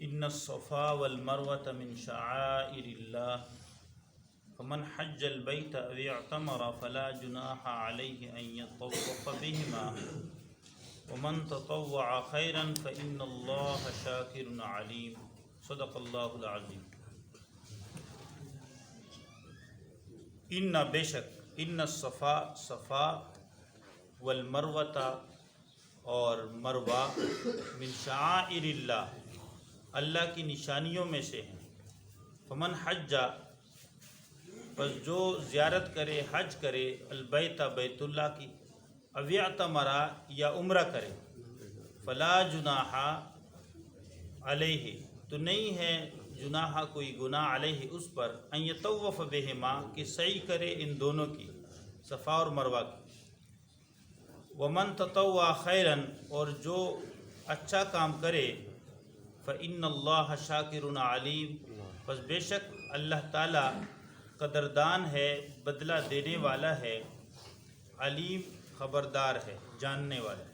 ان الصفا والمروة من شعائر الله فمن حج البيت أو اعتمر فلا جناح عليه أن يطوف بهما ومن تطوع خيرا فإن الله شاكر عليم صدق الله العظيم۔ ان بے شک ان الصفا صفا والمروۃ اور مروہ من شعائر اللہ اللہ کی نشانیوں میں سے ہیں۔ فمن حج پس جو زیارت کرے حج کرے البیت بیت اللہ کی او اعتمر یا عمرہ کرے فلا جناح علیہ تو نہیں ہے جناح کوئی گناہ علیہ اس پر ان یطوف بہما کہ سعی کرے ان دونوں کی صفا اور مروہ کی۔ ومن تطوع خیرا اور جو اچھا کام کرے فإن اللہ شاکر علیم پس بے شک اللہ تعالی قدردان ہے بدلہ دینے والا ہے علیم خبردار ہے جاننے والا ہے۔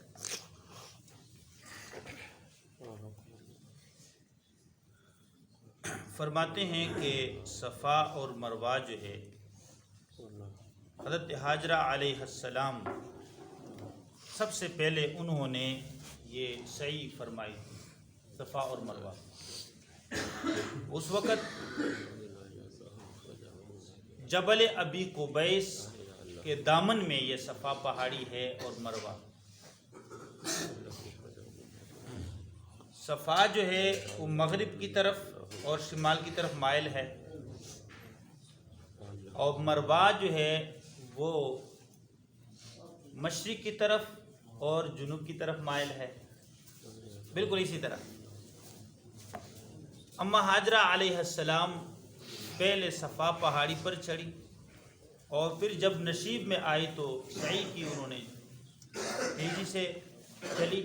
فرماتے ہیں کہ صفا اور مروہ جو ہے حضرت حاجرہ علیہ السلام سب سے پہلے انہوں نے یہ سعی فرمائی تھی صفا اور مروہ۔ اس وقت جبل ابی قبیس کے دامن میں یہ صفا پہاڑی ہے اور مروہ۔ صفا جو ہے وہ مغرب کی طرف اور شمال کی طرف مائل ہے اور مروہ جو ہے وہ مشرق کی طرف اور جنوب کی طرف مائل ہے، بالکل اسی طرح۔ اما حاجرہ علیہ السلام پہلے صفا پہاڑی پر چڑھی اور پھر جب نشیب میں آئی تو سعی کی انہوں نے تیزی سے چلی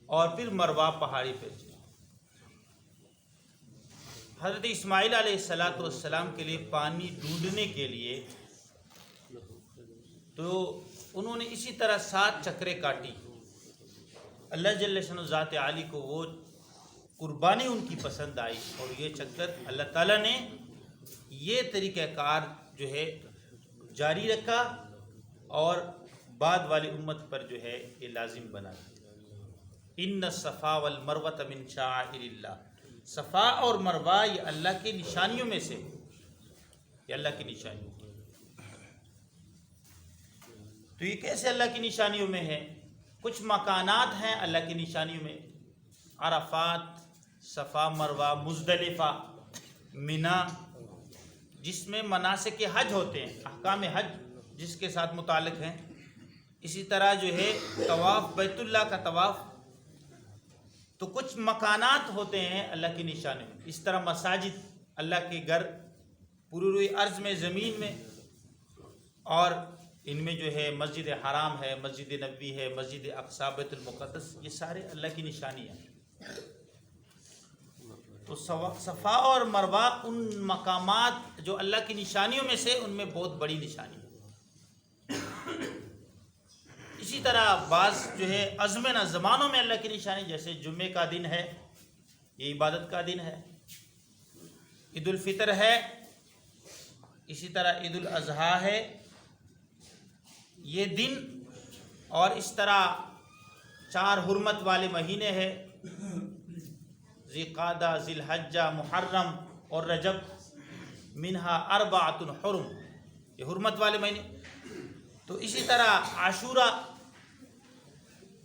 اور پھر مروہ پہاڑی پہ چلی۔ حضرت اسماعیل علیہ السلام کے لیے پانی ڈھونڈنے کے لیے تو انہوں نے اسی طرح 7 چکریں کاٹی۔ اللہ جل شانہ ذات عالی کو وہ قربانی ان کی پسند آئی اور یہ چکر اللہ تعالیٰ نے یہ طریقہ کار جو ہے جاری رکھا اور بعد والی امت پر جو ہے یہ لازم بنا۔ ان الصفا والمروۃ من شعائر اللہ، صفا اور مروہ یہ اللہ کی نشانیوں میں سے، یہ اللہ کی نشانیوں۔ تو یہ کیسے اللہ کی نشانیوں میں ہے؟ کچھ مکانات ہیں اللہ کی نشانیوں میں، عرفات، صفا مروہ، مزدلفہ، منی، جس میں مناسک حج ہوتے ہیں، احکام حج جس کے ساتھ متعلق ہیں۔ اسی طرح جو ہے طواف بیت اللہ کا طواف۔ تو کچھ مکانات ہوتے ہیں اللہ کی نشانی میں، اس طرح مساجد اللہ کے گھر پوری روئی ارض میں زمین میں، اور ان میں جو ہے مسجد حرام ہے، مسجد نبوی ہے، مسجد اقصی بیت المقدس، یہ سارے اللہ کی نشانیاں ہیں۔ تو صفا اور مروہ ان مقامات جو اللہ کی نشانیوں میں سے ان میں بہت بڑی نشانی ہے۔ اسی طرح بعض جو ہے ازمنہ زمانوں میں اللہ کی نشانی، جیسے جمعے کا دن ہے، یہ عبادت کا دن ہے، عید الفطر ہے، اسی طرح عید الاضحیٰ ہے، یہ دن، اور اس طرح 4 حرمت والے مہینے ہیں، ذی قعدہ، ذی الحجہ، محرم اور رجب، منہا 4 حرم، یہ حرمت والے مہینے۔ تو اسی طرح عاشورہ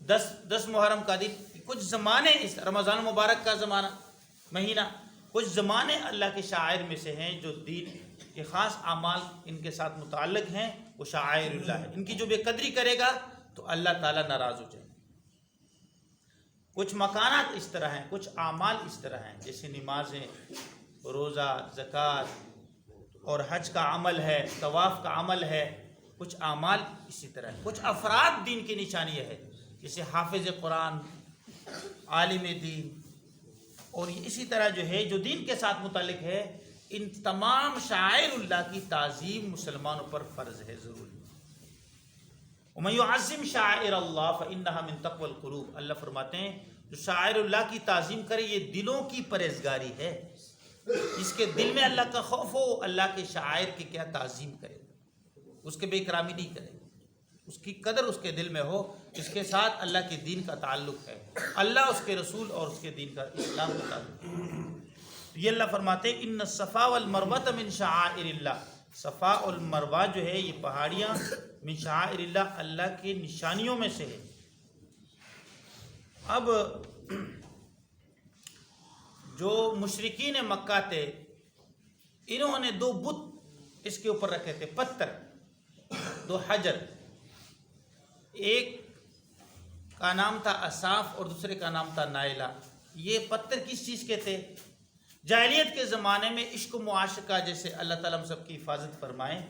10 محرم کا دن، کچھ زمانے اس رمضان مبارک کا زمانہ مہینہ، کچھ زمانے اللہ کے شعائر میں سے ہیں جو دین کے خاص اعمال ان کے ساتھ متعلق ہیں، وہ شعائر اللہ ہے، ان کی جو بے قدری کرے گا تو اللہ تعالیٰ ناراض ہو جائے۔ کچھ مکانات اس طرح ہیں، کچھ اعمال اس طرح ہیں، جیسے نمازیں، روزہ، زکوٰۃ اور حج کا عمل ہے، طواف کا عمل ہے، کچھ اعمال اسی طرح ہیں۔ کچھ افراد دین کی نشانی ہے، جیسے حافظ قرآن، عالم دین، اور اسی طرح جو ہے جو دین کے ساتھ متعلق ہے، ان تمام شعائر اللہ کی تعظیم مسلمانوں پر فرض ہے، ضروری۔ وَمَن يُعَظِّمْ شَعَائِرَ اللَّهِ فَإِنَّهَا مِن تَقْوَى الْقُلُوبِ، اللہ فرماتے ہیں جو شاعر اللہ کی تعظیم کرے یہ دلوں کی پرہیزگاری ہے. جس کے دل میں اللہ کا خوف ہو اللہ کے شاعر کی کیا تعظیم کرے، اس کے بے اکرامی نہیں کرے، اس کی قدر اس کے دل میں ہو، اس کے ساتھ اللہ کے دین کا تعلق ہے، اللہ اس کے رسول اور اس کے دین کا اسلام کا تعلق ہے. یہ اللہ فرماتے ہیں ان الصفا والمروہ من شعائر اللہ. صفا اور مروہ جو ہے یہ پہاڑیاں من شعائر اللہ، اللہ کی نشانیوں میں سے ہے. اب جو مشرکین مکہ تھے انہوں نے دو بت اس کے اوپر رکھے تھے، پتھر، دو حجر. ایک کا نام تھا اصاف اور دوسرے کا نام تھا نائلہ. یہ پتھر کس چیز کے تھے؟ جاہلیت کے زمانے میں عشق و معاشقہ، جیسے اللہ تعالیٰ ہم سب کی حفاظت فرمائیں،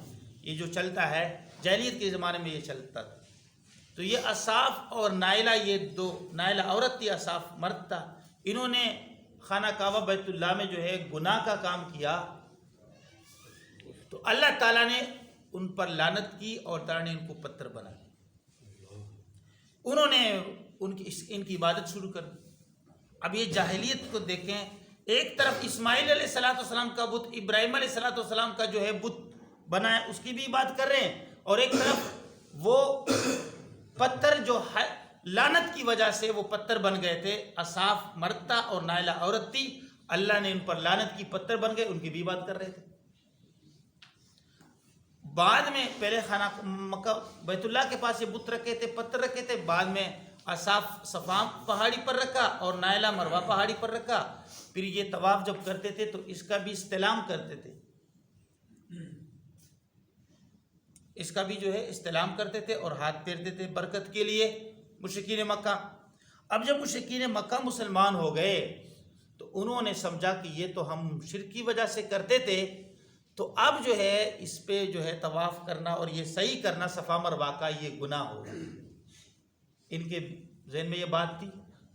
یہ جو چلتا ہے جاہلیت کے زمانے میں یہ چلتا تھا. تو یہ اصاف اور نائلہ، یہ دو، نائلہ عورت تھی، اصاف مرد تھا. انہوں نے خانہ کعبہ بیت اللہ میں جو ہے گناہ کا کام کیا تو اللہ تعالیٰ نے ان پر لعنت کی اور تعالیٰ نے ان کو پتھر بنایا. انہوں نے ان کی عبادت شروع کر دی. اب یہ جاہلیت کو دیکھیں، ایک طرف اسماعیل علیہ السلام کا بت، ابراہیم علیہ السلام کا جو ہے بت بنا ہے، اس کی بھی عبادت کر رہے ہیں، اور ایک طرف وہ پتھر جو لعنت کی وجہ سے وہ پتھر بن گئے تھے، اصاف مرد تھا اور نائلہ عورت تھی، اللہ نے ان پر لعنت کی، پتھر بن گئے، ان کی بھی عبادت کر رہے تھے. بعد میں پہلے خانہ مکہ بیت اللہ کے پاس یہ بت رکھے تھے، پتھر رکھے تھے، بعد میں اصاف صفا پہاڑی پر رکھا اور نائلہ مروہ پہاڑی پر رکھا. پھر یہ طواف جب کرتے تھے تو اس کا بھی استلام کرتے تھے، اس کا بھی جو ہے استلام کرتے تھے اور ہاتھ پھیرتے تھے برکت کے لیے مشرکین مکہ. اب جب مشرکین مکہ مسلمان ہو گئے تو انہوں نے سمجھا کہ یہ تو ہم شرک کی وجہ سے کرتے تھے، تو اب جو ہے اس پہ جو ہے طواف کرنا اور یہ صحیح کرنا صفا مروہ کا یہ گناہ ہوگا. ان کے ذہن میں یہ بات تھی.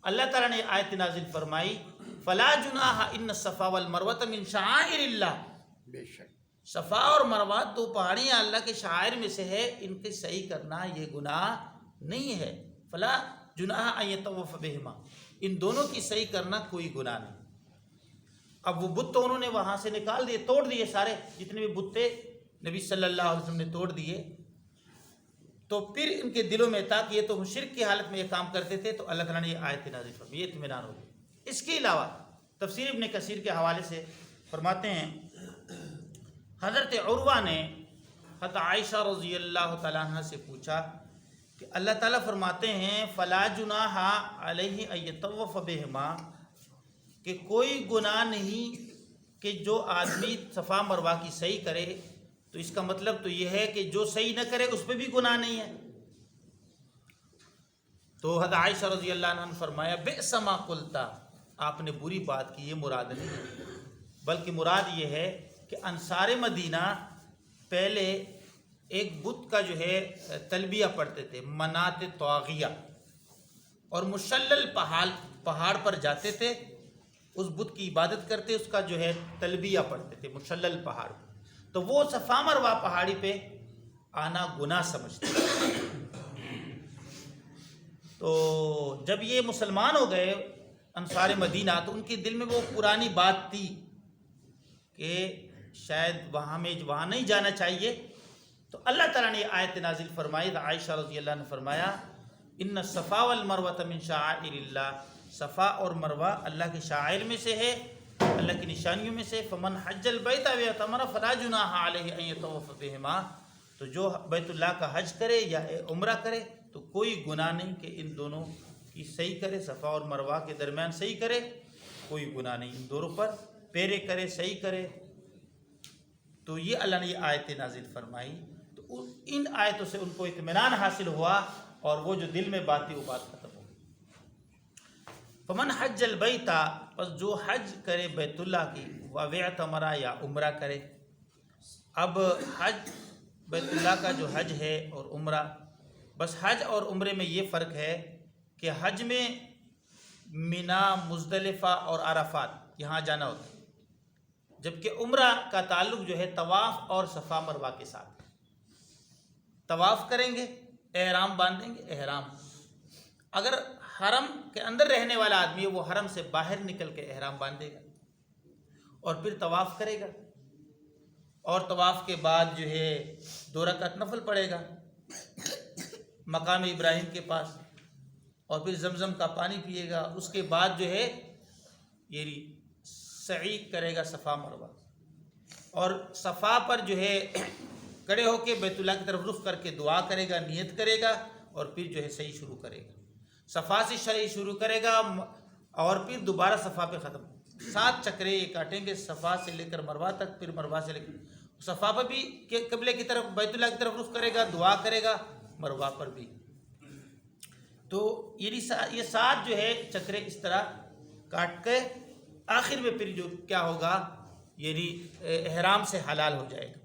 اللہ تعالیٰ نے آیت نازل فرمائی فلا جناح ان الصفا والمروہ من شعائر اللہ. بے شک صفا اور مروہ دو پہاڑیاں اللہ کے شعائر میں سے ہے، ان کے صحیح کرنا یہ گناہ نہیں ہے. فلا جناح ان یطوف بہما، ان دونوں کی صحیح کرنا کوئی گناہ نہیں. اب وہ بت تو انہوں نے وہاں سے نکال دیے، توڑ دیے، سارے جتنے بھی بت تھے نبی صلی اللہ علیہ وسلم نے توڑ دیے. تو پھر ان کے دلوں میں تھا کہ یہ تو شرک کی حالت میں یہ کام کرتے تھے، تو اللہ تعالیٰ نے یہ آیت نازل فرمائی، یہ اطمینان ہو گئی. اس کے علاوہ تفسیر ابن کثیر کے حوالے سے فرماتے ہیں حضرت عروہ نے حضرت عائشہ رضی اللہ تعالیٰ عنہ سے پوچھا کہ اللہ تعالیٰ فرماتے ہیں فلا جناح علیہ ان یطوف بہما، کہ کوئی گناہ نہیں کہ جو آدمی صفا مروہ کی صحیح کرے. تو اس کا مطلب تو یہ ہے کہ جو صحیح نہ کرے اس پہ بھی گناہ نہیں ہے. تو حضرت عائشہ رضی اللہ عنہ نے فرمایا بئس ما قلتا، آپ نے بری بات کی، یہ مراد نہیں ہے، بلکہ مراد یہ ہے کہ انصار مدینہ پہلے ایک بت کا جو ہے تلبیہ پڑھتے تھے، منات طاغیہ، اور مشلل پہاڑ پر جاتے تھے، اس بت کی عبادت کرتے، اس کا جو ہے تلبیہ پڑھتے تھے مشلل پہاڑ پر. تو وہ صفا مروہ پہاڑی پہ آنا گناہ سمجھتے. تو جب یہ مسلمان ہو گئے انصار مدینہ تو ان کے دل میں وہ پرانی بات تھی کہ شاید وہاں نہیں جانا چاہیے. تو اللہ تعالیٰ نے یہ آیت نازل فرمائی. عائشہ رضی اللہ عنہ نے فرمایا ان الصفا والمروہ من شعائر اللہ، صفا اور مروہ اللہ کے شعائر میں سے ہے، اللہ کی نشانیوں میں سے. فمن حج البیت او اعتمر فلا جناح علیہ ان یطوف بہما، تو جو بیت اللہ کا حج کرے یا عمرہ کرے تو کوئی گناہ نہیں کہ ان دونوں کی صحیح کرے، صفا اور مروہ کے درمیان صحیح کرے، کوئی گناہ نہیں، ان دونوں پر پیرے کرے، صحیح کرے. تو یہ اللہ نے یہ آیتیں نازل فرمائی. تو ان آیتوں سے ان کو اطمینان حاصل ہوا اور وہ جو دل میں بات تھی وہ بات ختم ہو گئی. فمن حج البیت، پس جو حج کرے بیت اللہ کی، واعتمر یا عمرہ کرے. اب حج بیت اللہ کا جو حج ہے اور عمرہ، بس حج اور عمرے میں یہ فرق ہے کہ حج میں مینا، مزدلفہ اور عرفات یہاں جانا ہوتا ہے، جبکہ عمرہ کا تعلق جو ہے طواف اور صفا مروہ کے ساتھ. طواف کریں گے، احرام باندھیں گے، احرام. اگر حرم کے اندر رہنے والا آدمی ہے وہ حرم سے باہر نکل کے احرام باندھے گا اور پھر طواف کرے گا، اور طواف کے بعد جو ہے 2 رکعت نفل پڑھے گا مقام ابراہیم کے پاس، اور پھر زمزم کا پانی پیے گا۔ اس کے بعد جو ہے یہ سعی کرے گا صفا مروہ، اور صفا پر جو ہے کھڑے ہو کے بیت اللہ کی طرف رخ کر کے دعا کرے گا، نیت کرے گا، اور پھر جو ہے سعی شروع کرے گا۔ صفا سے سعی شروع کرے گا اور پھر دوبارہ صفا پہ ختم، 7 چکرے یہ کاٹیں گے، صفا سے لے کر مروہ تک، پھر مروہ سے لے کر صفا پر بھی قبلے کی طرف بیت اللہ کی طرف رخ کرے گا، دعا کرے گا، مروہ پر بھی۔ تو یہ 7 جو ہے چکرے اس طرح کاٹ کے آخر میں پھر جو کیا ہوگا، یعنی احرام سے حلال ہو جائے گا۔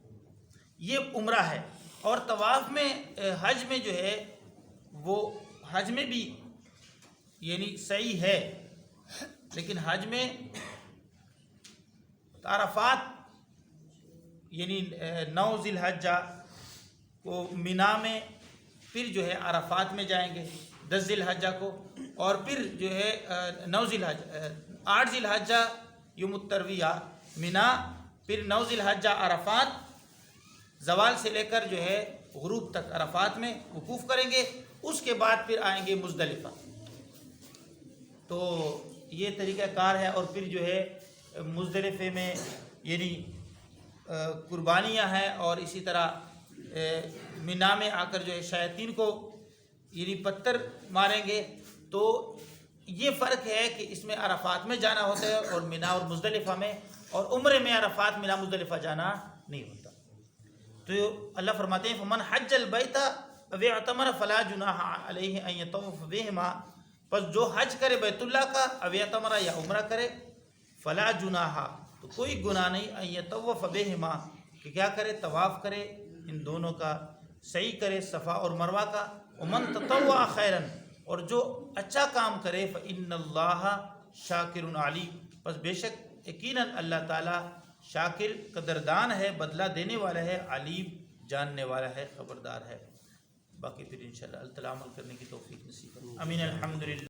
یہ عمرہ ہے۔ اور طواف میں حج میں جو ہے وہ حج میں بھی یعنی صحیح ہے، لیکن حج میں عرفات یعنی 9 ذی الحجہ کو مینا میں، پھر جو ہے عرفات میں جائیں گے 10 ذی الحجہ کو، اور پھر جو ہے 8 ذی الحجہ یوم الترویہ مینا، پھر 9 ذی الحجہ عرفات، زوال سے لے کر جو ہے غروب تک عرفات میں وقوف کریں گے۔ اس کے بعد پھر آئیں گے مزدلفہ۔ تو یہ طریقہ کار ہے۔ اور پھر جو ہے مزدلفے میں یعنی قربانیاں ہیں، اور اسی طرح مینا میں آ کر جو ہے شیاطین کو یعنی پتھر ماریں گے۔ تو یہ فرق ہے کہ اس میں عرفات میں جانا ہوتا ہے اور مینا اور مزدلفہ میں، اور عمرے میں عرفات مینا مزدلفہ جانا نہیں ہوتا۔ تو اللہ فرماتے ہیں فمن حج البیت او اعتمر فلا جناح علیہ ان یطوف بہما، پس جو حج کرے بیت اللہ کا، او اعتمر یا عمرہ کرے، فلا جناح تو کوئی گناہ نہیں، ان یطوف بہما کہ کیا کرے، طواف کرے ان دونوں کا، سعی کرے صفا اور مروہ کا۔ ومن تطوع خیرا، اور جو اچھا کام کرے، فإن اللہ شاکر علیم، پس بے شک یقیناً اللہ تعالیٰ شاکر قدردان ہے، بدلہ دینے والا ہے، علیم جاننے والا ہے، خبردار ہے۔ باقی پھر انشاءاللہ اللہ تعالیٰ عمل کرنے کی توفیق نصیب کرے۔ امین الحمدللہ۔